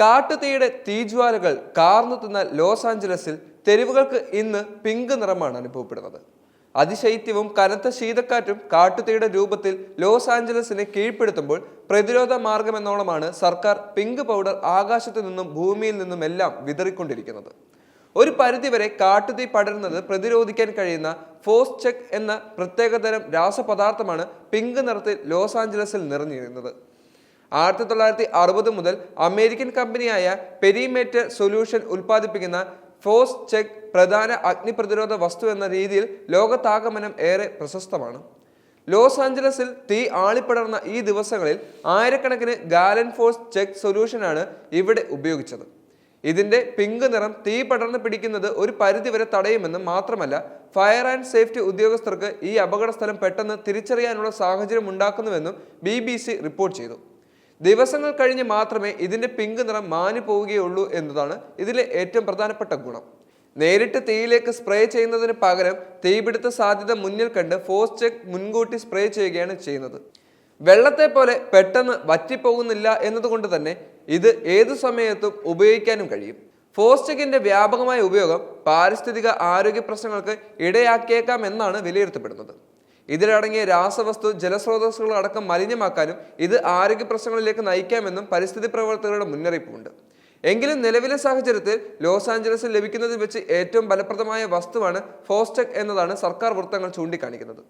കാട്ടുതീയുടെ തീജ്വാലകൾ കാർന്നുതിന്ന loss ആഞ്ചലസിൽ തെരുവുകൾക്ക് ഇന്ന് pink നിറമാണ് അനുഭവപ്പെടുന്നത്. അതിശൈത്യവും കനത്ത ശീതക്കാറ്റും കാട്ടുതീയുടെ രൂപത്തിൽ ലോസ് ആഞ്ചലസിനെ കീഴ്പ്പെടുത്തുമ്പോൾ പ്രതിരോധ മാർഗമെന്നോണമാണ് സർക്കാർ പിങ്ക് പൗഡർ ആകാശത്തു നിന്നും ഭൂമിയിൽ നിന്നും എല്ലാം വിതറിക്കൊണ്ടിരിക്കുന്നത്. ഒരു പരിധിവരെ കാട്ടുതീ പടരുന്നത് പ്രതിരോധിക്കാൻ കഴിയുന്ന ഫോസ്ചെക് എന്ന പ്രത്യേകതരം രാസപദാർത്ഥമാണ് പിങ്ക് നിറത്തിൽ ലോസ് ആഞ്ചലസിൽ നിറഞ്ഞിരുന്നത്. 1960 മുതൽ അമേരിക്കൻ കമ്പനിയായ പെരിമേറ്റർ സൊല്യൂഷൻ ഉൽപ്പാദിപ്പിക്കുന്ന ഫോസ്ചെക് പ്രധാന അഗ്നിപ്രതിരോധ വസ്തു എന്ന രീതിയിൽ ലോകത്താകമാനം ഏറെ പ്രശസ്തമാണ്. ലോസ് ആഞ്ചലസിൽ തീ ആളിപ്പടർന്ന ഈ ദിവസങ്ങളിൽ ആയിരക്കണക്കിന് ഗാലൻ ഫോസ്ചെക് സൊല്യൂഷനാണ് ഇവിടെ ഉപയോഗിച്ചത്. ഇതിന്റെ പിങ്ക് നിറം തീ പടർന്ന് പിടിക്കുന്നത് ഒരു പരിധിവരെ തടയുമെന്നും മാത്രമല്ല, ഫയർ ആൻഡ് സേഫ്റ്റി ഉദ്യോഗസ്ഥർക്ക് ഈ അപകട സ്ഥലം പെട്ടെന്ന് തിരിച്ചറിയാനുള്ള സാഹചര്യം ഉണ്ടാക്കുന്നുവെന്നും BBC റിപ്പോർട്ട് ചെയ്തു. ദിവസങ്ങൾ കഴിഞ്ഞ് മാത്രമേ ഇതിന്റെ പിങ്ക് നിറം മാഞ്ഞു പോവുകയുള്ളൂ എന്നതാണ് ഇതിലെ ഏറ്റവും പ്രധാനപ്പെട്ട ഗുണം. നേരിട്ട് തീയിലേക്ക് സ്പ്രേ ചെയ്യുന്നതിന് പകരം തീപിടുത്ത സാധ്യത മുന്നിൽ കണ്ട് ഫോസ്ചെക് മുൻകൂട്ടി സ്പ്രേ ചെയ്യുകയാണ് ചെയ്യുന്നത്. വെള്ളത്തെ പോലെ പെട്ടെന്ന് വറ്റിപ്പോകുന്നില്ല എന്നതുകൊണ്ട് തന്നെ ഇത് ഏതു സമയത്തും ഉപയോഗിക്കാനും കഴിയും. ഫോസ്ചെക്കിന്റെ വ്യാപകമായ ഉപയോഗം പാരിസ്ഥിതിക ആരോഗ്യ പ്രശ്നങ്ങൾക്ക് ഇടയാക്കിയേക്കാം എന്നാണ് വിലയിരുത്തപ്പെടുന്നത്. ഇതിലടങ്ങിയ രാസവസ്തു ജലസ്രോതസ്സുകൾ അടക്കം മലിനമാക്കാനും ഇത് ആരോഗ്യ പ്രശ്നങ്ങളിലേക്ക് നയിക്കാമെന്നും പരിസ്ഥിതി പ്രവർത്തകരുടെ മുന്നറിയിപ്പുണ്ട്. എങ്കിലും നിലവിലെ സാഹചര്യത്തിൽ ലോസ് ആഞ്ചലസിൽ ലഭിക്കുന്നതിൽ വെച്ച് ഏറ്റവും ഫലപ്രദമായ വസ്തുവാണ് ഫോസ്ചെക് എന്നതാണ് സർക്കാർ വൃത്തങ്ങൾ ചൂണ്ടിക്കാണിക്കുന്നത്.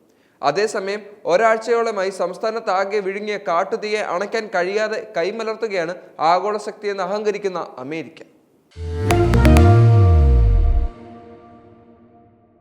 അതേസമയം ഒരാഴ്ചയോളമായി സംസ്ഥാനത്താകെ വിഴുങ്ങിയ കാട്ടുതീയെ അണയ്ക്കാൻ കഴിയാതെ കൈമലർത്തുകയാണ് ആഗോള ശക്തിയെന്ന് അഹങ്കരിക്കുന്ന അമേരിക്ക.